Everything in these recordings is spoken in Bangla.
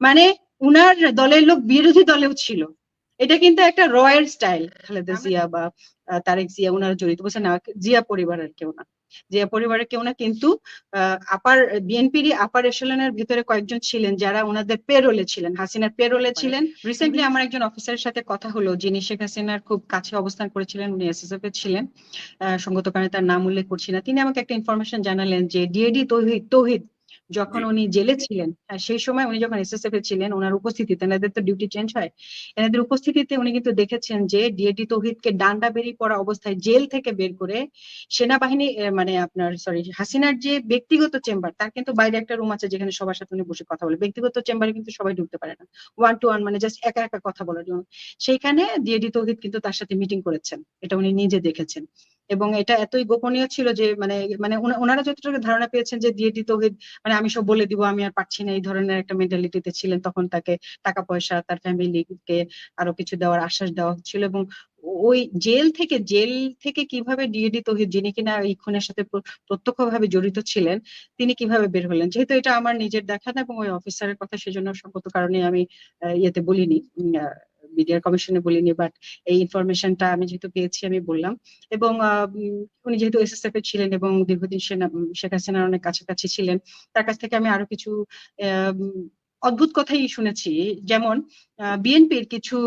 মানে উনার দলের লোক বিরোধী দলেও ছিল। এটা কিন্তু একটা রয়ের স্টাইল। খালেদা জিয়া বা তারেক জিয়া ওনারা জড়িত, বলছে না জিয়া পরিবারের কেউ না, জিয়া পরিবারের কেউ না, কিন্তু আপার বিএনপিরই আপার এশালনের ভিতরে কয়েকজন ছিলেন যারা ওনাদের পেরোলে ছিলেন, হাসিনার পেরোলে ছিলেন। রিসেন্টলি আমার একজন অফিসারের সাথে কথা হলো যিনি শেখ হাসিনার খুব কাছে অবস্থান করেছিলেন, উনি এসএসএফ এ ছিলেন, সঙ্গত কারণে তার নাম উল্লেখ করছি না। তিনি আমাকে একটা ইনফরমেশন জানালেন যে ডিএডি তৌহিদ যখন উনি জেলে ছিলেন, সেই সময় উনি যখন এসএসএফ এ ছিলেন, ওনার উপস্থিতিতে, এনাদের তো ডিউটি চেঞ্জ হয়, এনাদের উপস্থিতিতে উনি কিন্তু দেখেছেন যে ডিএডি তৌহিদকে ডান্ডা বেরিয়ে পড়া অবস্থায় জেল থেকে বের করে সেনাবাহিনী, মানে আপনার সরি হাসিনার যে ব্যক্তিগত চেম্বার, তার কিন্তু বাইরে একটা রুম আছে যেখানে সবার সাথে উনি বসে কথা বলে, ব্যক্তিগত চেম্বারে কিন্তু সবাই ঢুকতে পারে না, 1 to 1 মানে জাস্ট একা একা কথা বলার জন্য, সেইখানে ডিএডি তৌহিদ কিন্তু তার সাথে মিটিং করেছেন, এটা উনি নিজে দেখেছেন। এবং এটা এতই গোপনীয় ছিল যে মানে মানে ওনারা যতটুকু ধারণা পেয়েছেন যে ডিএডি তৌহিদ মানে আমি সব বলে দিব, আমি আর পারছি না, এই ধরনের একটা মেন্টালিটিতে ছিলেন, তখন তাকে টাকা পয়সা, তার ফ্যামিলিকে আরো কিছু দেওয়ার আশ্বাস দেওয়া হচ্ছিল। এবং ওই জেল থেকে কিভাবে ডিএডি তৌহিদ, যিনি কিনা এই খুনের সাথে প্রত্যক্ষভাবে জড়িত ছিলেন, তিনি কিভাবে বের হলেন, যেহেতু এটা আমার নিজের দেখা না এবং ওই অফিসারের কথা, সেজন্য সঙ্গত কারণে আমি ইয়েতে বলিনি, মিডিয়া কমিশনে বলিনি, বাট এই ইনফরমেশনটা আমি যেহেতু পেয়েছি আমি বললাম। এবং উনি যেহেতু এসএসএফ এ ছিলেন এবং দীর্ঘদিন শেখ হাসিনার অনেক কাছাকাছি ছিলেন, তার কাছ থেকে আমি আরো কিছু অদ্ভুত কথাই শুনেছি। যেমন বিএনপির কিছু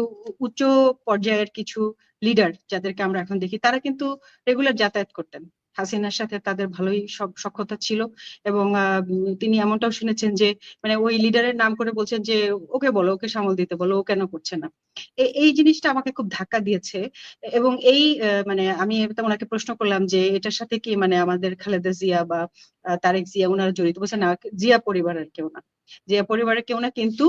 উচ্চ পর্যায়ের কিছু লিডার যাদেরকে আমরা এখন দেখি, তারা কিন্তু রেগুলার যাতায়াত করতেন, হাসিনার সাথে তাদের ভালোই সব সখ্যতা ছিল। এবং তিনি এমনটাও শুনেছেন যে মানে ওই লিডারের নাম করে বলছেন যে ওকে বলো, ওকে সামাল দিতে বলো, ও কেন করছে না। এই জিনিসটা আমাকে খুব ধাক্কা দিয়েছে। এবং এই মানে আমি ওনাকে প্রশ্ন করলাম যে এটার সাথে কি মানে আমাদের খালেদা জিয়া বা তারেক জিয়া ওনারা জড়িত, বলছে না জিয়া পরিবারের কেউ না, জিয়া পরিবারের কেউ না, কিন্তু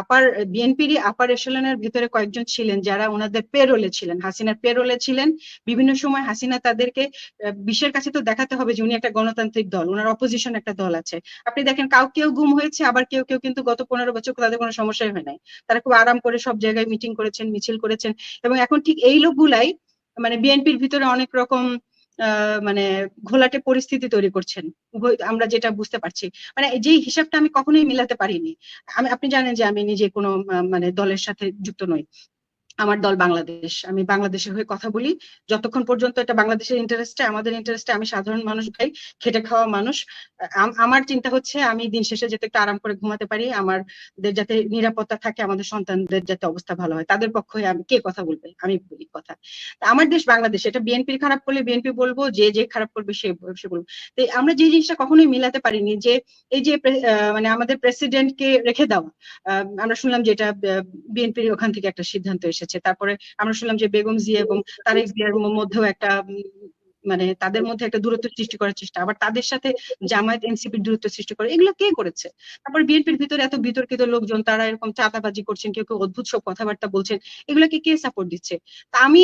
আপার বিএনপিরই আপার এশালনের ভিতরে কয়েকজন ছিলেন যারা ওনাদের পেরোলে ছিলেন, হাসিনার পেরোলে ছিলেন। বিভিন্ন সময় হাসিনা তাদেরকে বিশ্বের কাছে তো দেখাতে হবে যে উনি একটা গণতান্ত্রিক দল, ওনার অপোজিশন একটা দল আছে। আপনি দেখেন কেউ গুম হয়েছে, আবার কেউ কেউ কিন্তু গত 15 বছর তাদের কোনো সমস্যাই হয় নাই, তারা খুব আরাম করে সব জায়গায় মিটিং করেছেন, মিছিল করেছেন। এবং এখন ঠিক এই লোকগুলাই মানে বিএনপির ভিতরে অনেক রকম মানে ঘোলাটে পরিস্থিতি তৈরি করছেন, আমরা যেটা বুঝতে পারছি। মানে যে হিসাবটা আমি কখনোই মিলাতে পারিনি। আপনি জানেন যে আমি নিজে কোনো মানে দলের সাথে যুক্ত নই, আমার দল বাংলাদেশ, আমি বাংলাদেশের হয়ে কথা বলি। যতক্ষণ পর্যন্ত এটা বাংলাদেশের ইন্টারেস্টে, আমাদের ইন্টারেস্টে, আমি সাধারণ মানুষ ভাই, খেটে খাওয়া মানুষ, আমার চিন্তা হচ্ছে আমি দিন শেষে যাতে একটু আরাম করে ঘুমাতে পারি, আমাদের যাতে নিরাপত্তা থাকে, আমাদের সন্তানদের যাতে অবস্থা ভালো হয়, তাদের পক্ষে আমি কে কথা বলবে, আমি বলি কথা। আমার দেশ বাংলাদেশ, এটা বিএনপির খারাপ করলে বিএনপি বলবো, যে খারাপ করবে সে বলবো। তো আমরা যে জিনিসটা কখনোই মিলাতে পারিনি যে এই যে মানে আমাদের প্রেসিডেন্টকে রেখে দেওয়া, আমরা শুনলাম যে এটা বিএনপির ওখান থেকে একটা সিদ্ধান্ত এসেছে। তারপরে আমরা শুনলাম যে বেগম জিয়া এবং তারেক জিয়ার মধ্যেও একটা মানে তাদের মধ্যে একটা দূরত্ব সৃষ্টি করার চেষ্টা, আবার তাদের সাথে জামায়াত এনসিপির দূরত্ব সৃষ্টি করে, এগুলো কে করেছে? তারপর বিএনপির ভিতরে এত বিতর্কিত লোকজন, তারা এরকম চাঁদাবাজি করছেন, কেউ কেউ অদ্ভুত সব কথাবার্তা বলছেন, এগুলোকে কে সাপোর্ট দিচ্ছে? তা আমি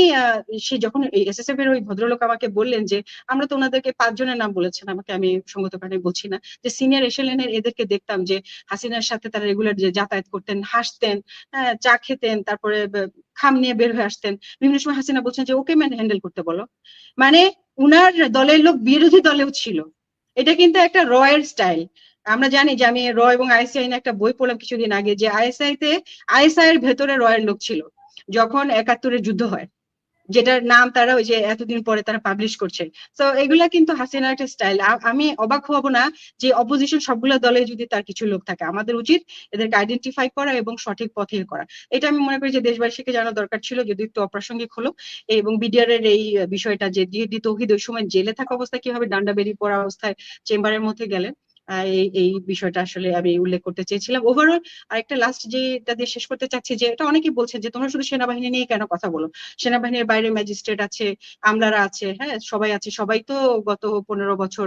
সে যখন এসএসএফ এর ওই ভদ্রলোক আমাকে বললেন যে আমরা তো ওনাদেরকে 5 জনের নাম বলেছেন, আমাকে, আমি সঙ্গত কারণে বলছি না, যে সিনিয়র এশালেনের এদেরকে দেখতাম যে হাসিনার সাথে তারা রেগুলার যে যাতায়াত করতেন, হাসতেন, চা খেতেন, তারপরে খাম নিয়ে বের হয়ে আসতেন। বিভিন্ন সময় হাসিনা বলছেন যে ওকে হ্যান্ডেল করতে বলো। মানে উনার দলের লোক বিরোধী দলেও ছিল। এটা কিন্তু একটা রয়ের স্টাইল। আমরা জানি যে আমি র এবং আইএসআই নিয়ে একটা বই পড়লাম কিছুদিন আগে, যে আইএসআই এর ভেতরে রয়ের লোক ছিল যখন 71-এর যুদ্ধ হয়, যেটার নাম তারা ওই যে এতদিন পরে তারা পাবলিশ করছে। তো এগুলা কিন্তু হাসিনার একটা স্টাইল। আমি অবাক হব না যে অপোজিশন সবগুলো দলে যদি তার কিছু লোক থাকে, আমাদের উচিত এদেরকে আইডেন্টিফাই করা এবং সঠিক পথে করা। এটা আমি মনে করি যে দেশবাসীকে জানা দরকার ছিল, যদি একটু অপ্রাসঙ্গিক হলো। এবং বিডিআর এর এই বিষয়টা যে ডিএডি তৌহিদ ওই সময় জেলে থাকা অবস্থায় কিভাবে ডান্ডা বেরিয়ে পড়া অবস্থায় চেম্বারের মধ্যে গেলেন, এই বিষয়টা আসলে আমি উল্লেখ করতে চেয়েছিলাম। ওভারঅল আরেকটা লাস্ট যেটা দিয়ে শেষ করতে চাচ্ছি, যে এটা অনেকেই বলছেন যে তোমরা শুধু সেনাবাহিনী নিয়ে কেন কথা বলো, সেনাবাহিনীর বাইরে ম্যাজিস্ট্রেট আছে, আমলারা আছে, হ্যাঁ সবাই আছে, সবাই তো গত 15 বছর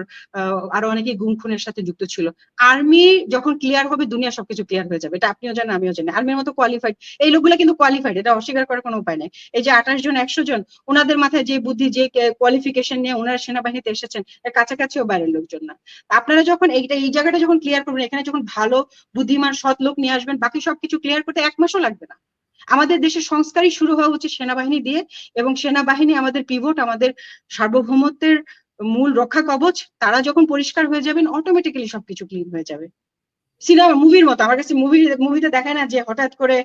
আরো অনেকেই গুম খুনের সাথে যুক্ত ছিল। আর্মি যখন ক্লিয়ার হবে দুনিয়া সবকিছু ক্লিয়ার হয়ে যাবে, এটা আপনিও জানেন আমিও জানি। আর্মির মতো কোয়ালিফাইড এই লোকগুলো কিন্তু কোয়ালিফাইড, এটা অস্বীকার করার কোনো উপায় নেই। এই যে 28 জন 100 জন, ওনাদের মাথায় যে বুদ্ধি, যে কোয়ালিফিকেশন নিয়ে ওনারা সেনাবাহিনীতে এসেছেন, এর কাছাকাছিও বাইরের লোকজন না। আপনারা যখন এই জায়গাটা যখন ক্লিয়ার করবেন, এখানে যখন ভালো বুদ্ধিমান সৎ লোক নিয়ে আসবেন, বাকি সবকিছু ক্লিয়ার করতে 1 মাসও লাগবে না। আমাদের দেশের সংস্কারই শুরু হওয়া উচিত সেনাবাহিনী দিয়ে, এবং সেনাবাহিনী আমাদের পিভট, আমাদের সার্বভৌমত্বের মূল রক্ষা কবচ। তারা যখন পরিষ্কার হয়ে যাবেন, অটোমেটিক্যালি সবকিছু ক্লিন হয়ে যাবে। সিনেমা মুভির মতো। আমার কাছে মুভিতে দেখায় না যে হঠাৎ করে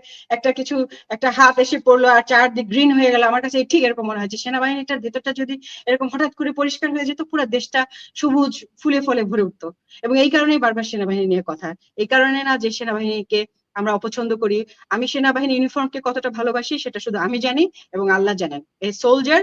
একটা হাত এসে পড়লো আর চারদিক গ্রিন হয়ে গেল, আমার কাছে ঠিক এরকম মনে হয় যে সেনাবাহিনীটার ভেতরটা যদি এরকম হঠাৎ করে পরিষ্কার হয়ে যেত, পুরো দেশটা সবুজ ফুলে ফলে ভরে উঠতো। এবং এই কারণেই বারবার সেনাবাহিনী নিয়ে কথা, এই কারণে না যে সেনাবাহিনীকে আমরা অপছন্দ করি। আমি সেনাবাহিনী ইউনিফর্মকে কতটা ভালোবাসি সেটা শুধু আমি জানি এবং আল্লাহ জানেন। A soldier